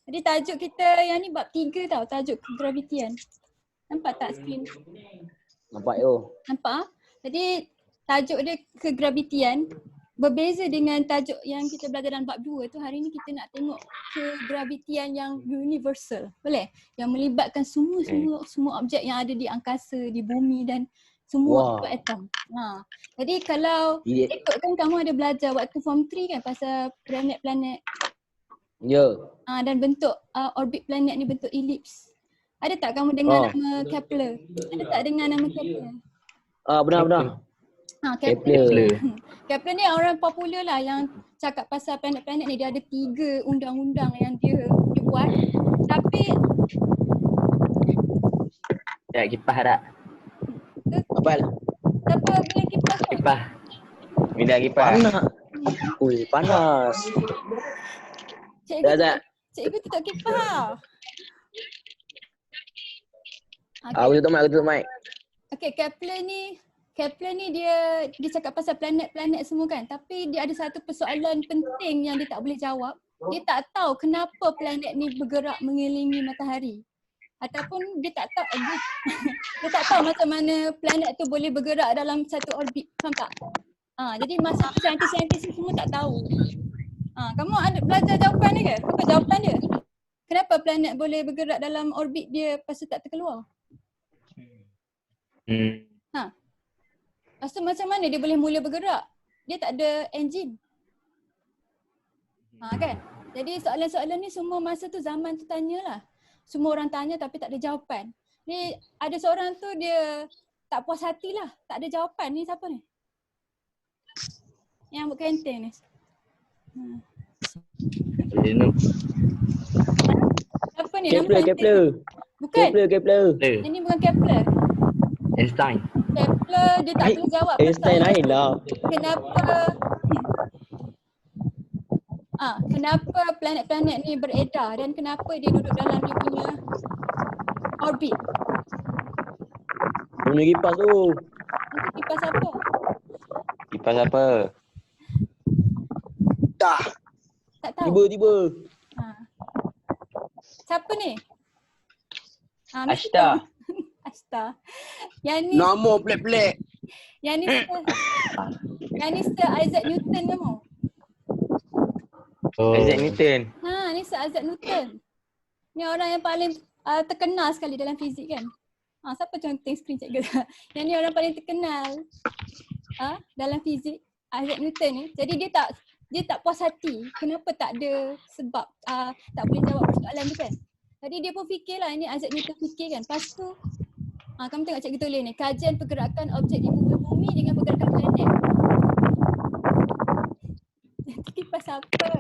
Jadi tajuk kita yang ni bab 3 tau, tajuk kegravitian. Nampak tak skrin? Nampak yo. Nampak ah? Jadi tajuk dia kegravitian. Berbeza dengan tajuk yang kita belajar dalam bab 2 tu, hari ni kita nak tengok kegravitian yang universal. Boleh? Yang melibatkan semua objek yang ada di angkasa, di bumi dan semua atom. Jadi kalau ikutkan kamu ada belajar waktu form 3 kan pasal planet-planet. Ya. Dan bentuk orbit planet ni bentuk ellipse. Ada tak kamu dengar nama Kepler? Ada tak dengar nama Kepler? Benar. Kepler. Kepler ni orang popular lah yang cakap pasal planet-planet ni. Dia ada 3 undang-undang yang dia buat. Tapi kipas tak? Apa? Siapa punya kipas tu? Kipas. Minta kipas. Panas. Ui, panas. Cikgu tutup kipas lah. Aku tutup mic. Okay, Kepler ni dia cakap pasal planet-planet semua kan. Tapi dia ada satu persoalan penting yang dia tak boleh jawab. Dia tak tahu kenapa planet ni bergerak mengelilingi matahari. Ataupun dia tak tahu dia tak tahu macam mana planet tu boleh bergerak dalam satu orbit. Faham tak? Jadi masa tu saintis-saintis semua tak tahu. Kamu ada belajar jawapan dia ke? Apa jawapan dia? Kenapa planet boleh bergerak dalam orbit dia lepas tu tak terkeluar? Lepas tu macam mana dia boleh mula bergerak? Dia tak ada enjin. Kan? Jadi soalan-soalan ni semua masa tu zaman tu tanyalah. Semua orang tanya tapi tak ada jawapan. Ni ada seorang tu dia tak puas hati lah. Tak ada jawapan. Ni siapa ni? Yang buat kantin ni. Siapa ni? Kepler. Bukan. Kepler. Ini bukan Kepler. Einstein. Kepler dia tak boleh jawab. Einstein lain lah. Kenapa planet-planet ni beredar dan kenapa dia duduk dalam dia punya orbit? Punya kipas tu. Itu kipas apa? Kipas apa? Dah. Tak tahu. Tiba-tiba. Siapa ni? Ashta. Ashta. Yang ni Nama pelik-pelik. Yang ni Sir Isaac Newton kamu. Isaac Newton. Ni Sir Isaac Newton. Ni orang yang paling terkenal sekali dalam fizik kan. Siapa conteng skrin cikgu? Yang ni orang paling terkenal dalam fizik, Isaac Newton ni. Jadi dia tak puas hati. Kenapa tak ada sebab tak boleh jawab persoalan tu kan. Jadi dia pun fikirlah, ini Isaac Newton fikir kan. Lepas tu kamu tengok cikgu tulis ni, kajian pergerakan objek di bumi dengan pergerakan planet. Itu kipas apa?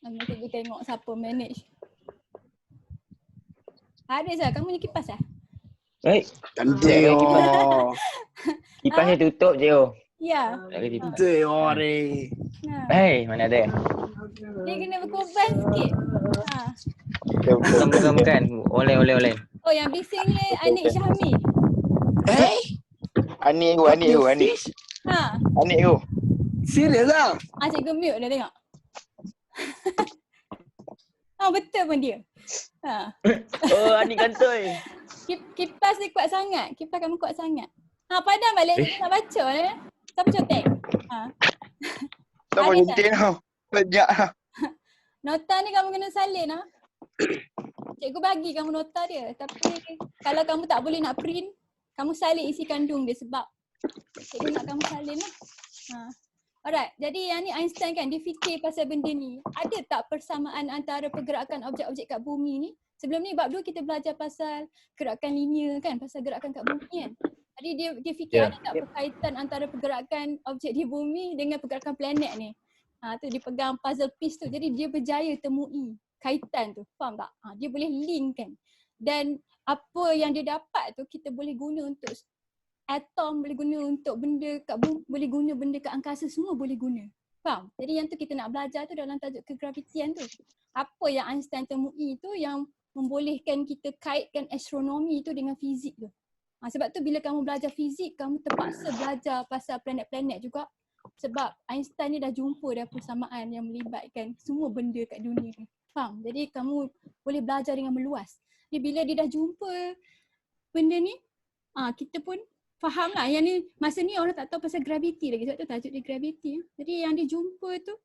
Cikgu tengok siapa manage. Haris lah, kamu ni kipas lah? Cantik oh. Kipasnya tutup je. Ya. Cantik ore. Mana ada? Dia kena berkorban sikit. Bukan. Oleh. Oh, yang bising ni Anik Syahmi. Anik aku. Anik aku. Serius lah? Cikgu mute dah tengok. Betul pun dia. Anik kantoi. Kipas ni kuat sangat. Kipas kamu kuat sangat. Padam balik nak baca ni. Siapa conteng? Tak penting tau. Lejak lah. Nota ni kamu kena salin lah. Cikgu bagi kamu nota dia. Tapi kalau kamu tak boleh nak print, kamu salin isi kandung dia sebab cikgu nak kamu salin lah. Alright, jadi yang ni Einstein kan, dia fikir pasal benda ni. Ada tak persamaan antara pergerakan objek-objek kat bumi ni? Sebelum ni bab 2 kita belajar pasal gerakan linear kan, pasal gerakan kat bumi kan. Jadi dia fikir ada tak perkaitan antara pergerakan objek di bumi dengan pergerakan planet ni. Tu dia pegang puzzle piece tu. Jadi dia berjaya temui kaitan tu. Faham tak? Dia boleh link kan. Dan apa yang dia dapat tu kita boleh guna untuk atom, boleh guna untuk benda kat bumi, boleh guna benda kat angkasa, semua boleh guna. Faham? Jadi yang tu kita nak belajar tu dalam tajuk kegravitian tu. Apa yang Einstein temui tu yang membolehkan kita kaitkan astronomi tu dengan fizik tu. Sebab tu bila kamu belajar fizik, kamu terpaksa belajar pasal planet-planet juga. Sebab Einstein ni dah jumpa dah persamaan yang melibatkan semua benda kat dunia ni. Faham? Jadi kamu boleh belajar dengan meluas. Jadi bila dia dah jumpa benda ni, kita pun faham lah. Yang ni, masa ni orang tak tahu pasal graviti lagi. Sebab tu tajuk dia graviti. Jadi yang dia jumpa tu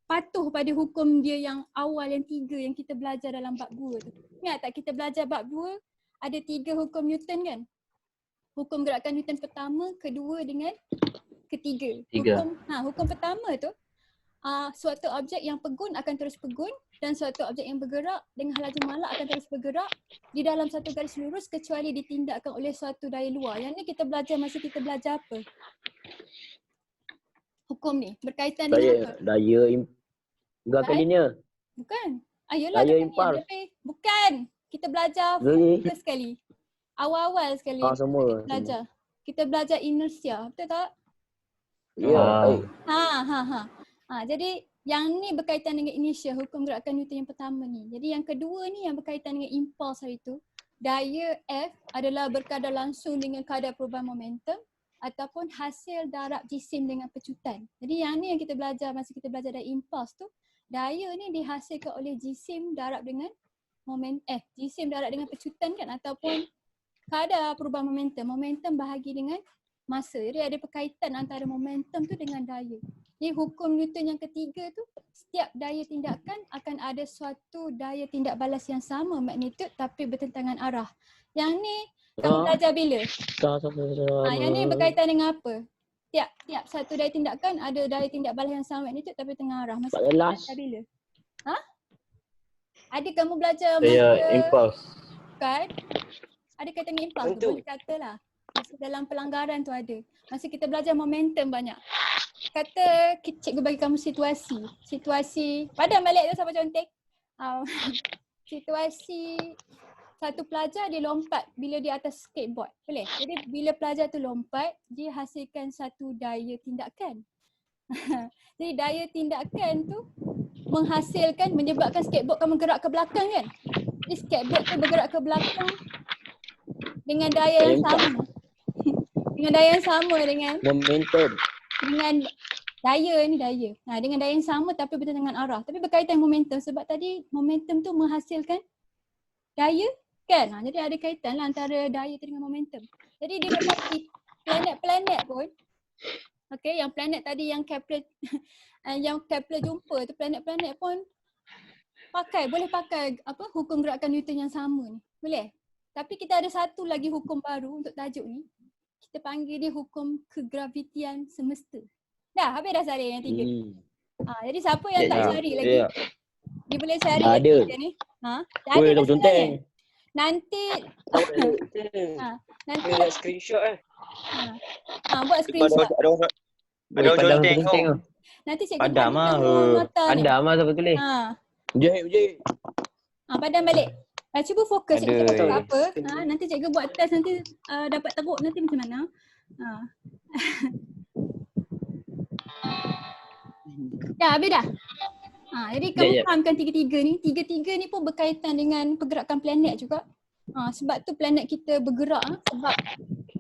patuh pada hukum dia yang awal, yang 3 yang kita belajar dalam bab 2 tu. Ingat tak kita belajar bab 2 ada 3 hukum Newton kan? Hukum gerakan Newton pertama, kedua dengan ketiga. Hukum pertama tu, suatu objek yang pegun akan terus pegun dan suatu objek yang bergerak dengan laju malak akan terus bergerak di dalam satu garis lurus kecuali ditindakkan oleh suatu daya luar. Yang ni kita belajar masa kita belajar apa? Hukum ni berkaitan dengan apa? Daya gerakan linear. Bukan. Ayolah Daya dia impulse. bukan. Kita belajar Really? first sekali. Awal-awal sekali Semua. belajar. Kita belajar inersia, betul tak? Ya. Jadi yang ni berkaitan dengan inertia, hukum gerakan Newton yang pertama ni. Jadi yang kedua ni yang berkaitan dengan impuls hari tu. Daya F adalah berkadar langsung dengan kadar perubahan momentum ataupun hasil darab jisim dengan pecutan. Jadi yang ni yang kita belajar masa kita belajar daya impuls tu, daya ni dihasilkan oleh jisim darab dengan jisim darab dengan pecutan kan, ataupun kadar perubahan momentum. Momentum bahagi dengan masa. Jadi ada perkaitan antara momentum tu dengan daya. Jadi hukum Newton yang ketiga tu, setiap daya tindakan akan ada suatu daya tindak balas yang sama magnitude tapi bertentangan arah. Yang ni kamu belajar bila? Yang ni berkaitan dengan apa? Tiap satu daya tindakan ada daya tindak balas yang sama magnitude tapi bertentangan arah. Masa kamu belajar bila? Ada kamu belajar masa Impulse. kan? Ada kaitan dengan impuls tu, boleh katalah. Masa dalam pelanggaran tu ada. Masa kita belajar momentum banyak. Kata cikgu bagi kamu situasi padam balik tu sampai contek. Situasi satu pelajar dia lompat bila dia atas skateboard. Boleh? Jadi bila pelajar tu lompat, dia hasilkan satu daya tindakan. Jadi daya tindakan tu menyebabkan skateboard kamu gerak ke belakang kan? Jadi skateboard tu bergerak ke belakang dengan daya yang sama. Dengan daya yang sama dengan Momentum. dengan daya. Dengan daya yang sama tapi bertentangan arah. Tapi berkaitan momentum sebab tadi momentum tu menghasilkan daya kan. Jadi ada kaitan lah antara daya tu dengan momentum. Jadi dia bagi planet-planet pun. Okay, yang planet tadi yang Kepler jumpa tu, planet-planet pun boleh pakai hukum gerakan Newton yang sama ni. Boleh? Tapi kita ada satu lagi hukum baru untuk tajuk ni. Kita panggil dia hukum kegravitian semesta. Dah, habis dah cari yang 3. Jadi siapa yang tak cari lagi? Dia boleh cari Ada. yang 3 ni. Boleh Ada dah conteng. Nanti Buat screenshot buat screenshot. Ada orang conteng tu. Nanti cikgu Padam bagi lah. kamu nota ni. Padam lah siapa tulis. Ujik. Padam balik. Cuba fokus cikgu Aduh. cakap apa. Nanti cikgu buat test nanti dapat teruk nanti macam mana. Dah habis dah. Jadi kamu fahamkan tiga-tiga ni. Tiga-tiga ni pun berkaitan dengan pergerakan planet juga. Sebab tu planet kita bergerak sebab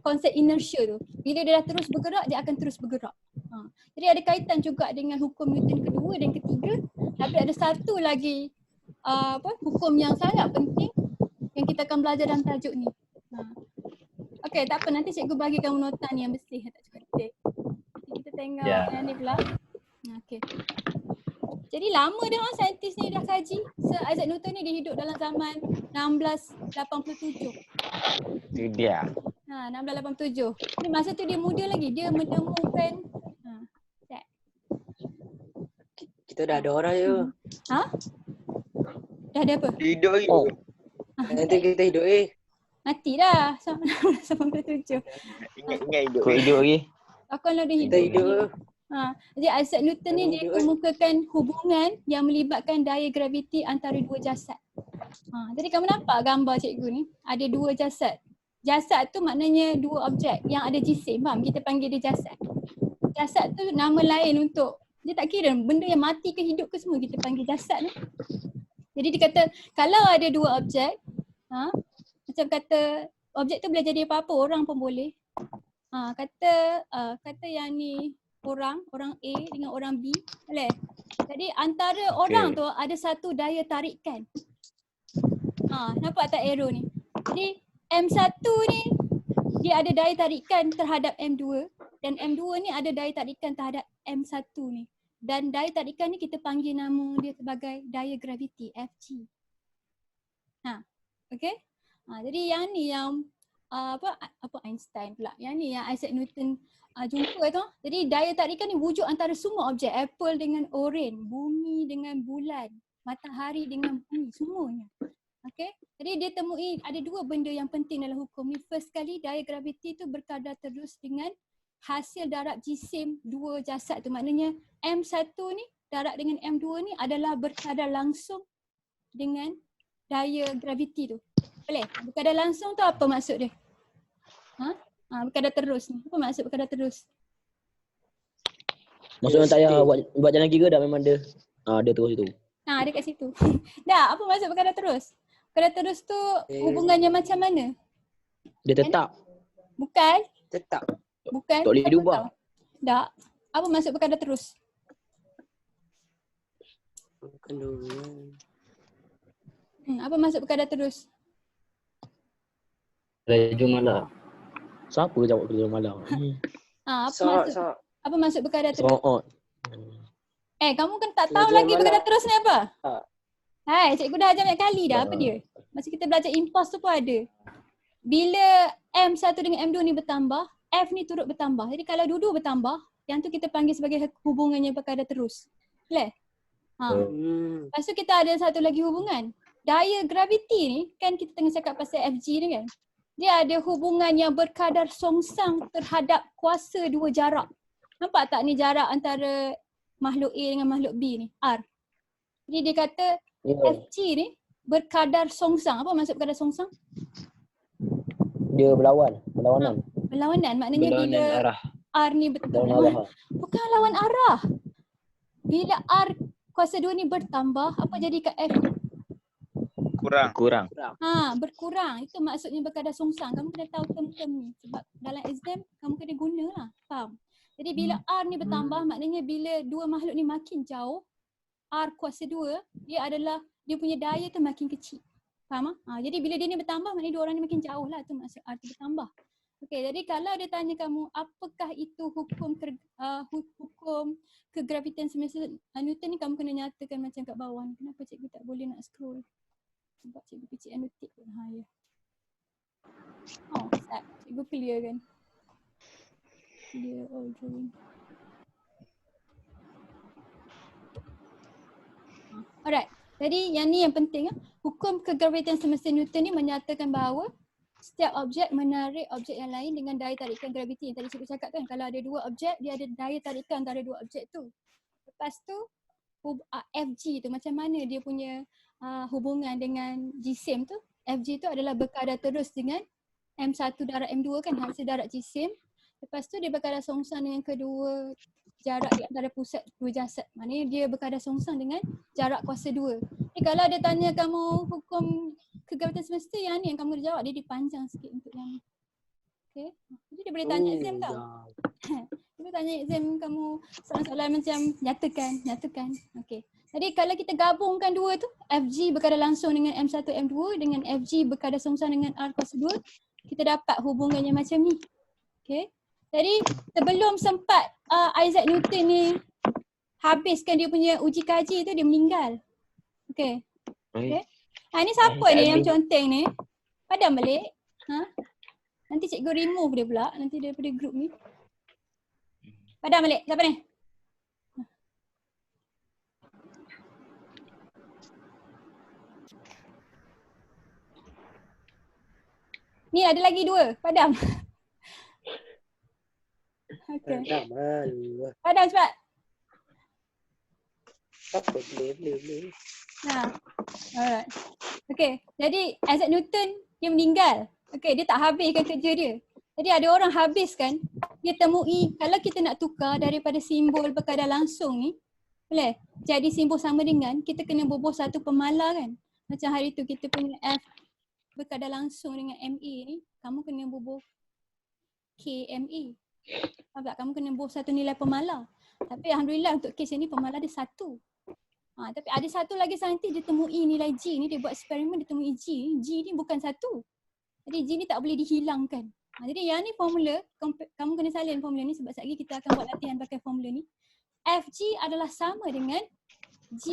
konsep inertia tu. Bila dia dah terus bergerak, dia akan terus bergerak. Jadi ada kaitan juga dengan hukum Newton kedua dan ketiga. Tapi ada satu lagi hukum yang sangat penting yang kita akan belajar dalam tajuk ni. Okey, tak apa, nanti cikgu bagi kamu nota ni yang bersih tak cukup. Kita tengok yang ni pula. Okey. Jadi lama dah saintis ni dah kaji. Sir Isaac Newton ni dia hidup dalam zaman 1687. Itu dia. 1687. Ni masa tu dia muda lagi. Dia menemukan Kita dah ada orang je. Dah ada apa? Hidup lagi. Nanti kita hidup Mati dah. 1987. Ingat hidup. Kau hidup lagi. Aku lah dia Kita hidup. hidup Jadi Isaac Newton ni dia kemukakan hubungan yang melibatkan daya graviti antara dua jasad. Jadi kamu nampak gambar cikgu ni? Ada dua jasad. Jasad tu maknanya dua objek yang ada jisim. Faham? Kita panggil dia jasad. Jasad tu nama lain untuk, dia tak kira benda yang mati ke hidup ke semua kita panggil jasad ni. Jadi dia kata kalau ada dua objek, macam kata objek tu boleh jadi apa-apa, orang pun boleh. Kata yang ni orang A dengan orang B. Boleh? Jadi antara orang tu ada satu daya tarikan. Nampak tak arrow ni? Jadi M1 ni dia ada daya tarikan terhadap M2 dan M2 ni ada daya tarikan terhadap M1 ni. Dan daya tarikan ni kita panggil nama dia sebagai daya graviti Fg. Okey? Jadi yang ni yang apa Einstein pula. Yang ni yang Isaac Newton jumpa tu. Jadi daya tarikan ni wujud antara semua objek, apple dengan oren, bumi dengan bulan, matahari dengan bumi, semuanya. Okey? Jadi dia temui ada dua benda yang penting dalam hukum ni. First kali daya graviti tu berkadar terus dengan hasil darab jisim dua jasad tu. Maknanya M1 ni darab dengan M2 ni adalah berkadar langsung dengan daya graviti tu. Boleh? Berkadar langsung tu apa maksud dia? Berkadar terus ni. Apa maksud berkadar terus? Maksudnya tak payah buat jalan kira dah, memang dia dia terus itu. Dia kat situ. Dah, apa maksud berkadar terus? Berkadar terus tu hubungannya macam mana? Dia tetap. Bukan? Tetap. Bukan. Tak boleh Apa diubah. tau? Tak. Apa maksud berkadar terus? Bukan dulu. Apa maksud berkadar terus? Kerja malam. Siapa jawab kerja malam? Apa maksud berkadar terus? Soal. Kamu kan tak tahu Belajar lagi malam. berkadar terus ni apa? Tak. Cikgu dah ajar banyak kali dah. Apa dia? Masa kita belajar impulse tu pun ada. Bila M1 dengan M2 ni bertambah, F ni turut bertambah. Jadi kalau dua-dua bertambah, yang tu kita panggil sebagai hubungannya berkadar terus. Boleh? Lepas tu kita ada satu lagi hubungan. Daya graviti ni, kan kita tengah cakap pasal Fg ni kan. Dia ada hubungan yang berkadar songsang terhadap kuasa dua jarak. Nampak tak ni jarak antara makhluk A dengan makhluk B ni? R. Jadi dia kata Fg ni berkadar songsang. Apa maksud berkadar songsang? Dia berlawanan. Berlawanan. Maknanya Berlawanan bila arah. R ni Berlawanan arah. bukan lawan arah. Bila R kuasa 2 ni bertambah, apa jadi kat F? Kurang. Berkurang. Itu maksudnya berkadar songsang. Kamu kena tahu term-term ni. Sebab dalam exam, kamu kena guna lah. Faham? Jadi bila R ni bertambah, maknanya bila dua makhluk ni makin jauh, R kuasa 2, dia punya daya tu makin kecil. Faham? Jadi bila dia ni bertambah, maknanya dua orang ni makin jauh lah. Tu maksud R tu bertambah. Okey, jadi kalau dia tanya kamu, apakah itu hukum kegravitian semesta Newton ni, kamu kena nyatakan macam kat bawah ni. Kenapa cikgu tak boleh nak scroll? Sebab cikgu kecil annotate pun. Ya. Start. Cikgu clear kan? Clear all drawing. Alright. Jadi yang ni yang penting. Hukum kegravitian semesta Newton ni menyatakan bahawa setiap objek menarik objek yang lain dengan daya tarikan graviti. Yang tadi cikgu cakap kan, kalau ada dua objek, dia ada daya tarikan antara dua objek tu. Lepas tu, Fg tu macam mana dia punya hubungan dengan jisim tu. Fg tu adalah berkadar terus dengan M1 darab M2 kan, hasil darab jisim. Lepas tu dia berkadar songsang dengan kedua jarak di antara pusat dua jasad. Maknanya dia berkadar songsang dengan jarak kuasa 2. Kalau dia tanya kamu hukum kegravitian semesta, yang ni yang kamu jawab, dia dipanjang sikit untuk yang ni. Okay. Jadi dia boleh tanya exam tau. Dia boleh tanya exam kamu soalan-soalan macam nyatakan. Okay. Jadi kalau kita gabungkan dua tu, Fg berkadar langsung dengan M1 M2 dengan Fg berkadar songsang dengan R kuasa 2, kita dapat hubungannya macam ni. Okay. Jadi sebelum sempat Isaac Newton ni habiskan dia punya uji kaji tu, dia meninggal. Okay. Okay. Ni siapa ni yang conteng ni? Padam balik. Nanti cikgu remove dia pula nanti daripada grup ni. Padam balik. Siapa ni? Ni ada lagi dua. Padam. Okay. Padam cepat. Apa boleh. Alright. Okay. Jadi Isaac Newton dia meninggal. Okay, dia tak habiskan kerja dia. Jadi ada orang habiskan, dia temui kalau kita nak tukar daripada simbol berkadar langsung ni, boleh jadi simbol sama dengan, kita kena bubuh satu pemalar kan. Macam hari tu kita punya F berkadar langsung dengan MA ni, kamu kena bubuh KMA. Faham tak? Kamu kena both satu nilai pemala. Tapi alhamdulillah untuk kes ini pemala dia 1. Tapi ada satu lagi saintis dia temui nilai G ni, dia buat eksperimen dia temui G. G ni bukan 1. Jadi G ni tak boleh dihilangkan. Jadi yang ni formula, kamu kena salin formula ni sebab sekejap lagi kita akan buat latihan pakai formula ni. FG adalah sama dengan G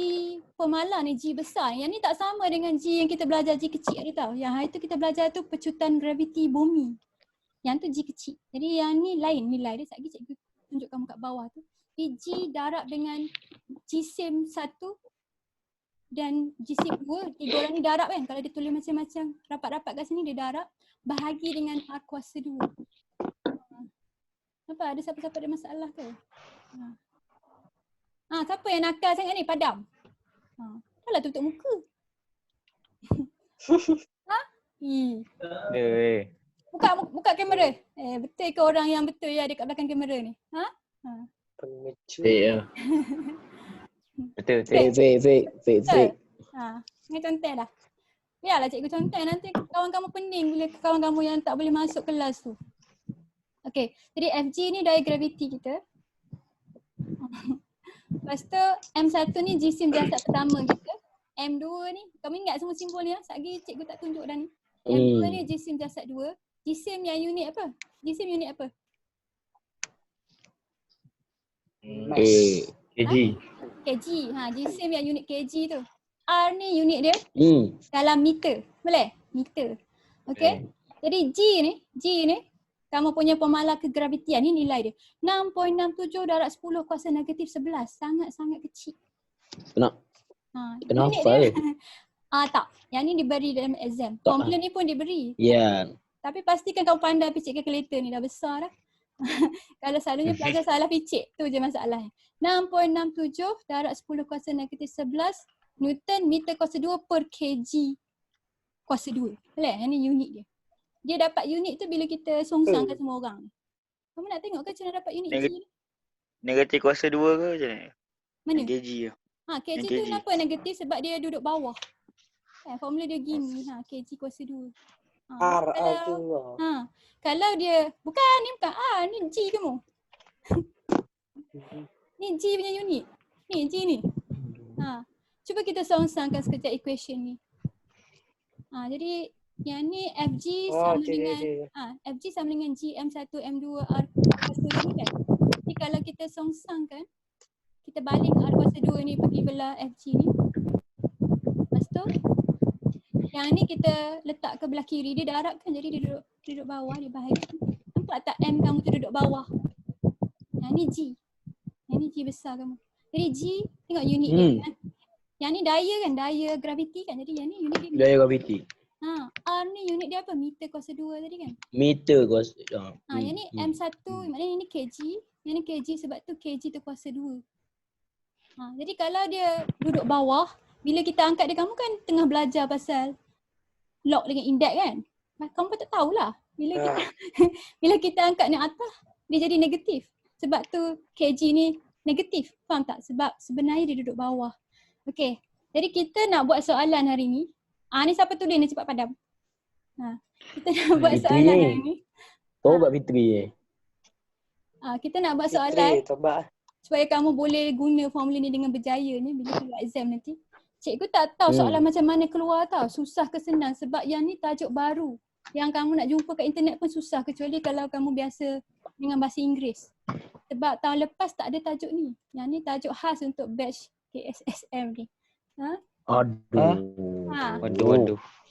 pemala ni, G besar. Yang ni tak sama dengan G yang kita belajar G kecil ada tau. Yang hari tu kita belajar tu pecutan graviti bumi. Yang tu G kecil. Jadi yang ni lain nilai dia. Sekejap lagi cikgu tunjuk kamu kat bawah tu. G darab dengan jisim 1 dan jisim 2. Tiga orang ni darab kan. Kalau dia tulis macam-macam rapat-rapat kat sini dia darab. Bahagi dengan R kuasa 2. Nampak ada siapa-siapa ada masalah ke? Siapa yang nakal sangat ni? Padam. Dah lah tutup muka. Buka kamera. Betul ke orang yang betul ya dekat belakang kamera ni? Pengecut. Fake. Betul. Fake. Ni contoh dah. Biarlah cikgu contoh, nanti kawan kamu pening bila kawan kamu yang tak boleh masuk kelas tu. Okey, jadi FG ni daya graviti kita. Lepas tu M1 ni jisim jasad pertama kita. M2 ni, kamu ingat semua simbol ni ya? Sekejap cikgu tak tunjuk dah ni. M2 ni jisim jasad 2. Jisim yang unit apa? Jisim unit apa? KG. kg. Jisim yang unit kg tu. R ni unit dia dalam meter. Boleh? Meter. Okey. Jadi G ni kamu punya pemala kegravitian ni nilai dia 6.67 darab 10 kuasa negatif 11. Sangat-sangat kecil. Kenapa? Tak. Yang ni diberi dalam exam. Formula ni pun diberi. Ya. Tapi pastikan kau pandai picit kalkulator ni, dah besar dah. Kalau selalunya pelajar salah picit, tu je masalahnya. 6.67 darab 10 kuasa negatif 11 Newton meter kuasa 2 per kg kuasa 2. Boleh? Yang ni unit dia. Dia dapat unit tu bila kita songsangkan semua orang. Kamu nak tengok ke macam mana dapat unit G ni? Negatif kuasa 2 ke macam mana? Mana? kg ke? Kg tu kenapa negatif? Sebab dia duduk bawah. Formula dia gini. Kg kuasa 2. Kalau dia bukan ni G kamu. Ni G punya unit. Ni G ni. Cuba kita songsangkan sekejap equation ni. Jadi yang ni FG sama dengan FG sama dengan G M1 M2 R kuasa 2 ni kan. Jadi kalau kita songsangkan, kita balik R kuasa 2 ni pergi belah FG ni. Lepas tu yang ni kita letak ke belah kiri, dia darab kan, jadi dia duduk bawah, dia bahagi. Nampak tak M kamu tu duduk bawah? Yang ni G. Yang ni G besar kamu. Jadi G, tengok unit dia kan. Yang ni daya kan, daya graviti kan. Jadi yang ni unit dia. Daya graviti. R ni unit dia apa? Meter kuasa 2 tadi kan. Meter kuasa. Yang ni M1, maknanya ni kg. Yang ni kg sebab tu kg tu kuasa 2. Jadi kalau dia duduk bawah, bila kita angkat dia, kamu kan tengah belajar pasal log dengan indeks kan. Kamu pun tak tahulah. Bila kita angkat ni atas, dia jadi negatif. Sebab tu kg ni negatif. Faham tak? Sebab sebenarnya dia duduk bawah. Okey. Jadi kita nak buat soalan hari ni. Ni siapa tulis ni, cepat padam. Kita nak buat soalan hari ni. Kau buat Fitri kita nak buat soalan supaya kamu boleh guna formula ni dengan berjaya ni bila keluar exam nanti. Cikgu tak tahu soalan macam mana keluar tau. Susah ke senang sebab yang ni tajuk baru. Yang kamu nak jumpa kat internet pun susah kecuali kalau kamu biasa dengan bahasa Inggeris. Sebab tahun lepas tak ada tajuk ni. Yang ni tajuk khas untuk batch KSSM ni. Waduh.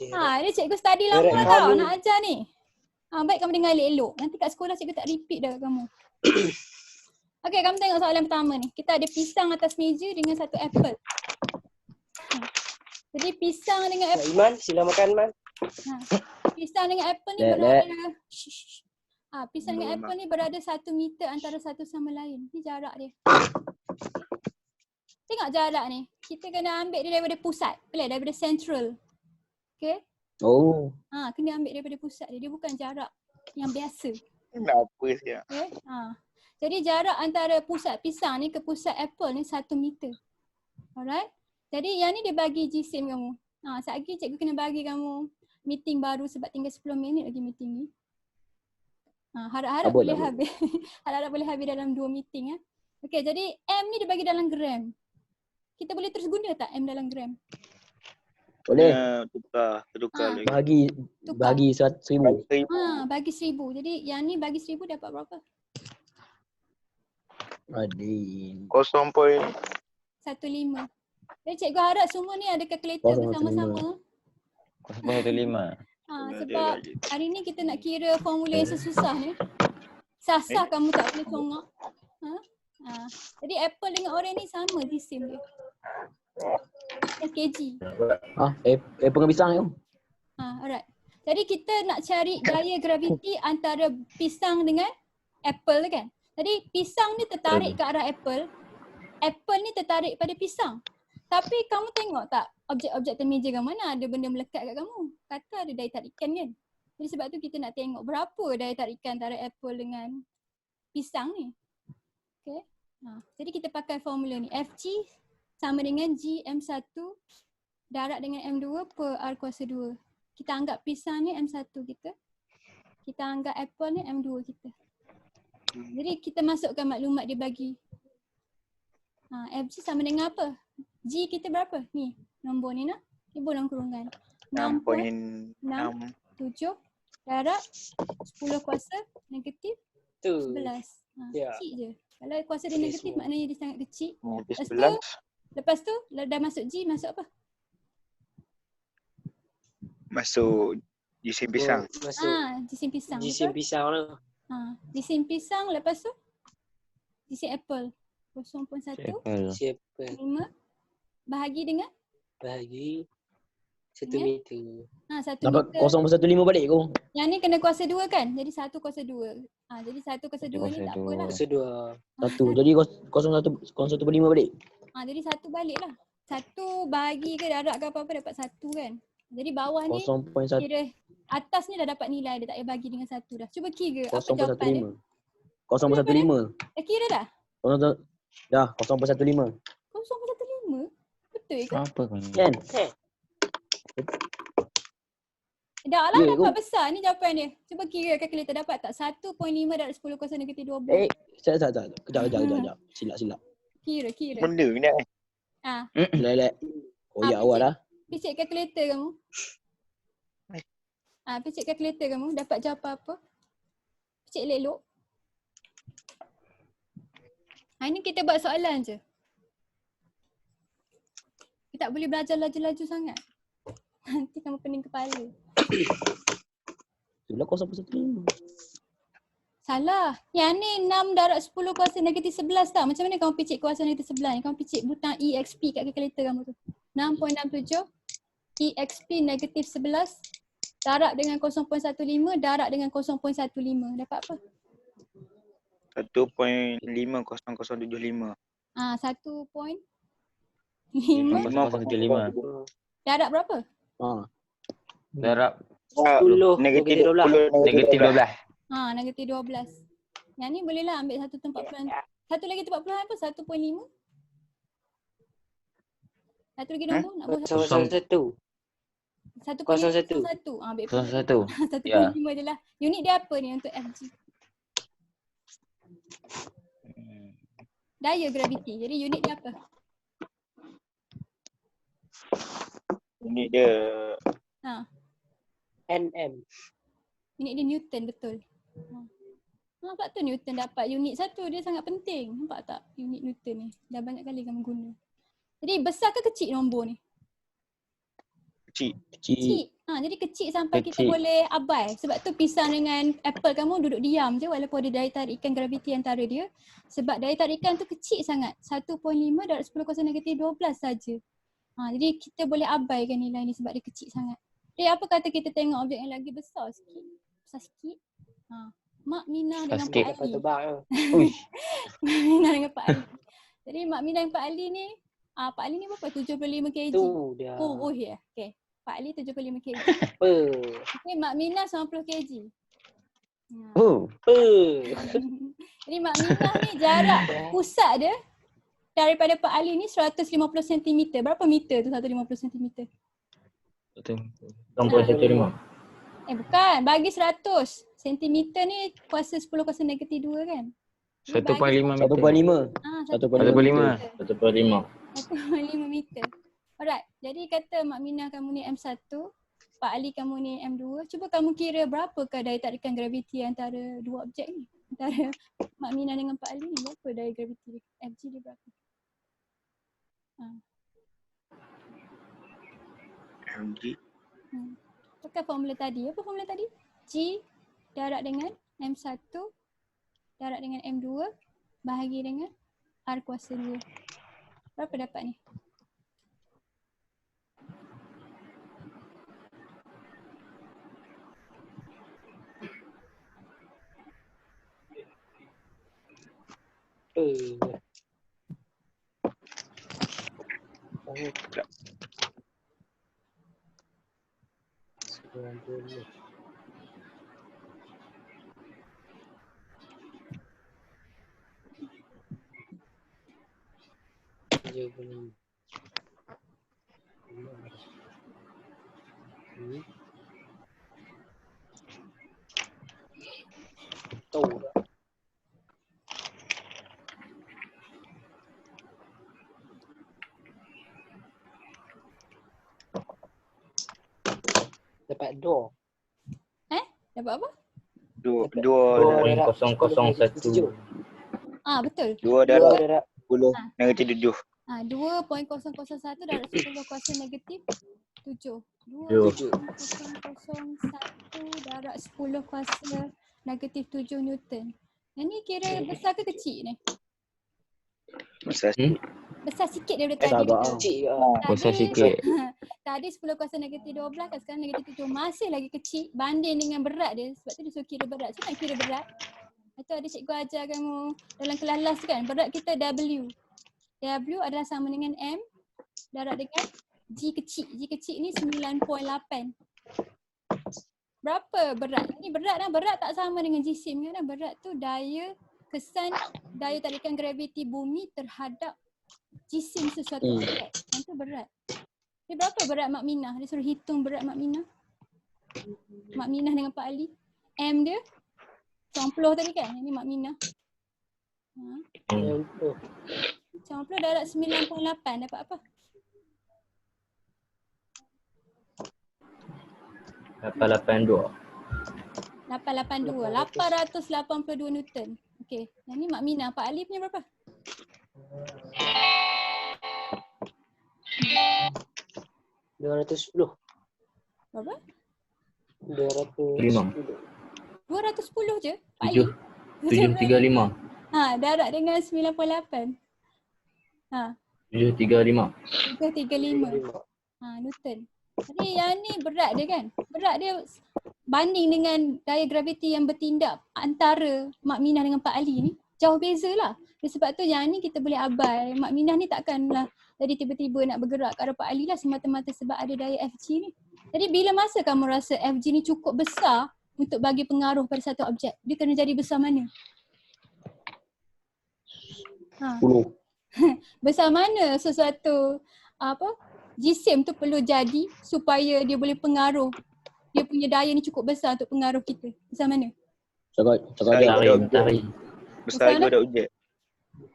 Dia cikgu study lama tau nak ajar ni. Baik kamu dengar elok-elok. Nanti kat sekolah cikgu tak repeat dah kat kamu. Okey, kamu tengok soalan pertama ni. Kita ada pisang atas meja dengan satu apple. Jadi pisang dengan apple. Iman, sila makan Man. Pisang dengan apple ni berada pisang dengan apple ni berada 1 meter antara satu sama lain. Ni jarak dia. Tengok jarak ni. Kita kena ambil dia daripada pusat. Boleh? Daripada central. Okay? Kena ambil daripada pusat dia. Dia bukan jarak yang biasa. Kenapa siap? Okay? Jadi jarak antara pusat pisang ni ke pusat apple ni 1 meter. Alright? Jadi yang ni dia bagi jisim kamu. Sekejap lagi cikgu kena bagi kamu meeting baru sebab tinggal 10 minit lagi meeting ni. Harap-harap Abot, boleh abot. habis. Harap-harap boleh habis dalam 2 meeting. Okey, jadi M ni dia bagi dalam gram. Kita boleh terus guna tak M dalam gram? Boleh. Tukar lagi. Bagi 1,000. Bagi 1,000. Jadi yang ni bagi 1,000 dapat berapa? Adin. 0.15. 15. Jadi cikgu harap semua ni ada kalkulator 0.15. bersama-sama. 0.15. Sebab hari ni kita nak kira formula yang sesusah ni. Sah-sah kamu tak boleh congak. Jadi apple dengan orange ni sama jisim dia. kg. Apple dengan pisang tu. Alright. Jadi kita nak cari gaya graviti antara pisang dengan apple kan. Jadi pisang ni tertarik ke arah apple. Apple ni tertarik pada pisang. Tapi kamu tengok tak objek-objek atas meja kamu mana ada benda melekat kat kamu. Kata ada daya tarikan kan. Jadi sebab tu kita nak tengok berapa daya tarikan antara apple dengan pisang ni. Okay. Jadi kita pakai formula ni. Fg sama dengan Gm1 darab dengan M2 per R kuasa 2. Kita anggap pisang ni M1 kita. Kita anggap apple ni M2 kita. Jadi kita masukkan maklumat dia bagi. Fg sama dengan apa? G kita berapa? Ni, nombor ni nak. Ni bulan kurungan. 6.67 darab 10 kuasa negatif 11. Kecil je. Kalau kuasa dia negatif maknanya dia sangat kecil. Lepas tu dah masuk G, masuk apa? Masuk jisim pisang. Jisim pisang. Jisim pisang lah. Jisim pisang lepas tu jisim apple. 0.1 Siapa? 5 bahagi dengan? Bahagi 1 Ya. meter. 1 Dapat meter. 0.15 balik kau. Yang ni kena kuasa 2 kan? Jadi 1 kuasa 2. Jadi 1 kuasa 2 ni tak apalah. Kuasa 2. 1. Jadi 0.15 balik. Jadi 1 balik lah. 1 bahagi ke darab ke apa-apa dapat 1 kan? Jadi bawah ni 0.1. kira atas ni dah dapat nilai dia tak payah bagi dengan 1 dah. Cuba kira apa jawapan dia. 0.15. Dah kira dah? Dah 0.15. 0.15? Betul ke? Apa kau ni? Kan? Dah lah Ya, dapat besar ni jawapan dia. Cuba kira kalkulator dapat tak? 1.5 darab 10 kuasa negatif 12. Sekejap. Kejap. Silap. Kira. Benda ni dah. Lelek. Ya awal lah. Picit kalkulator kamu. Picit kalkulator kamu dapat jawapan apa? Picit elok. Ini kita buat soalan je. Kita tak boleh belajar laju-laju sangat. Nanti kamu pening kepala. Sebelah 0.15. Salah. Yang ni 6 darab 10 kuasa negatif 11 tak? Macam mana kamu picit kuasa negatif 11 ni? Kamu picit butang EXP kat kalkulator kamu tu. 6.67 EXP negatif 11 darab dengan 0.15 darab dengan 0.15. Dapat apa? 1.50075. 1.5 0.15. darab berapa? Darab Negatif 12. negatif 12. Negatif 12. Yang ni bolehlah ambil satu tempat pelan. Satu lagi tempat pelan apa? 1.5. Satu lagi nombor nak buat 0.1. 1.1. Ambil 0.1. 1.5 je lah. Unit dia apa ni untuk FG? Daya graviti. Jadi unit dia apa? Unit dia NM. Unit dia Newton, betul. Nampak tu Newton dapat unit satu, dia sangat penting. Nampak tak unit Newton ni? Dah banyak kali kamu guna. Jadi besar ke kecil nombor ni? kecil. Kecil. Jadi kecil sampai kita boleh abai. Sebab tu pisang dengan apple kamu duduk diam je walaupun ada daya tarikan graviti antara dia. Sebab daya tarikan tu kecil sangat. 1.5 darab 10 kuasa negatif 12 saja. Jadi kita boleh abaikan nilai ni sebab dia kecil sangat. Jadi apa kata kita tengok objek yang lagi besar sikit? Besar sikit. Mak Minah dengan Pak Ali. Tebak ke? Mak Minah dengan Pak Ali. Jadi Mak Minah dengan Pak Ali ni, Pak Ali ni berapa? 75 kg. Tu dia. Ya. Okay. Pak Ali 75 kg. Apa? Okay, Mak Minah 90 kg. Apa? Jadi Mak Minah ni jarak pusat dia daripada Pak Ali ni 150 cm. Berapa meter tu 150 cm? Betul. 0.15. Bukan. Bagi 100. Sentimeter ni kuasa 10 kuasa negatif 2 kan? 1.5 meter. 1.5. 1.5. 1.5. 1.5 meter. Alright. Jadi kata Mak Minah kamu ni M1, Pak Ali kamu ni M2. Cuba kamu kira berapakah daya tarikan graviti antara dua objek ni? Antara Mak Minah dengan Pak Ali ni berapa daya graviti dia? FG dia berapa? MG. Pakai formula tadi. Apa formula tadi? G darab dengan M1 darab dengan M2 bahagi dengan R kuasa 2. Berapa dapat ni? Dapat 2. Dapat apa? 2 2.001. Betul. 2 darab 10 negatif 7. 2.001 darab 10 kuasa negatif 7. 7. 2.001 darab 10 kuasa negatif 7 Newton. Yang ni kira besar ke kecil ni? Besar Besar sikit daripada tadi. Sabar. Kecil Besar sikit. Tadi 10 kuasa negatif 12 kan, sekarang negatif 7. Masih lagi kecil banding dengan berat dia. Sebab tu dia suruh kira berat. So nak kira berat. Itu ada cikgu ajar kamu dalam kelas last kan. Berat kita W. W adalah sama dengan M darab dengan G kecil. G kecil ni 9.8. Berapa berat? Ini berat dah. Berat tak sama dengan jisim kan. Berat tu daya kesan daya tarikan graviti bumi terhadap jisim sesuatu objek. Itu berat. Ni berapa berat Mak Minah? Dia suruh hitung berat Mak Minah. Mak Minah dengan Pak Ali. M dia 90 tadi kan? Ini Mak Minah. 90 darab 9.8 dapat apa? 882. 882 Newton. Okey. Yang ni Mak Minah. Pak Ali punya berapa? 210. Berapa? 210. 210 je? Pak Ali? 735. Darab dengan 9.8. 735. 335. Newton. Jadi yang ni berat dia kan? Berat dia banding dengan daya graviti yang bertindak antara Mak Minah dengan Pak Ali ni jauh beza lah. Sebab tu yang ni kita boleh abai. Mak Minah ni takkanlah jadi tiba-tiba nak bergerak ke arah Pak Ali lah semata-mata sebab ada daya FG ni. Jadi bila masa kamu rasa FG ni cukup besar untuk bagi pengaruh pada satu objek? Dia kena jadi besar mana? 10. Besar mana sesuatu jisim tu perlu jadi supaya dia boleh pengaruh. Dia punya daya ni cukup besar untuk pengaruh kita. Besar mana? Cakap tarik. Besar lagi ada objek.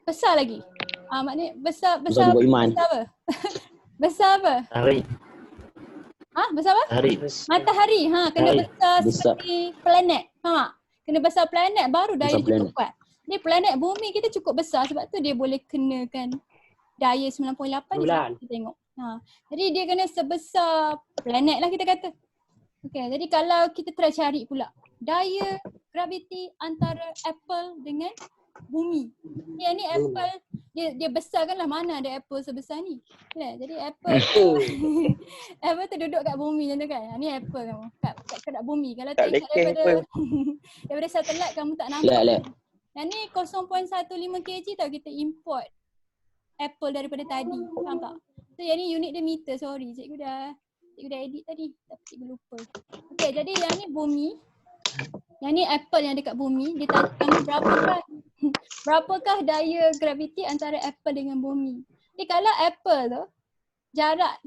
Besar lagi. Maknanya besar Besar juga iman. besar apa? Besar apa? Tarik. Besar apa? Tarik. Matahari. Kena Tarik. besar Besar. seperti planet. Faham tak? Kena besar planet baru daya Besar dia cukup planet. kuat. Dia planet bumi kita cukup besar sebab tu dia boleh kenakan daya 9.8 Bulan. kita tengok. Jadi dia kena sebesar planet lah kita kata. Okay, jadi kalau kita try cari pula daya graviti antara apple dengan bumi. Yang ni apple dia besarkanlah, mana ada apple sebesar ni. Jadi apple tu apple tu duduk kat bumi macam tu kan. Ni apple kamu kat bumi. Kalau Tak tengok lekeh daripada satelit kamu tak nampak. Lek. Yang ni 0.15 kg tau kita import apple daripada tadi. Faham tak? So yang ni unit dia meter. Sorry cikgu dah edit tadi tapi cikgu lupa. Okay, jadi yang ni bumi. Yang ni apple yang dekat bumi. Dia tanya kamu berapakah daya graviti antara apple dengan bumi. Jadi kalau apple tu jarak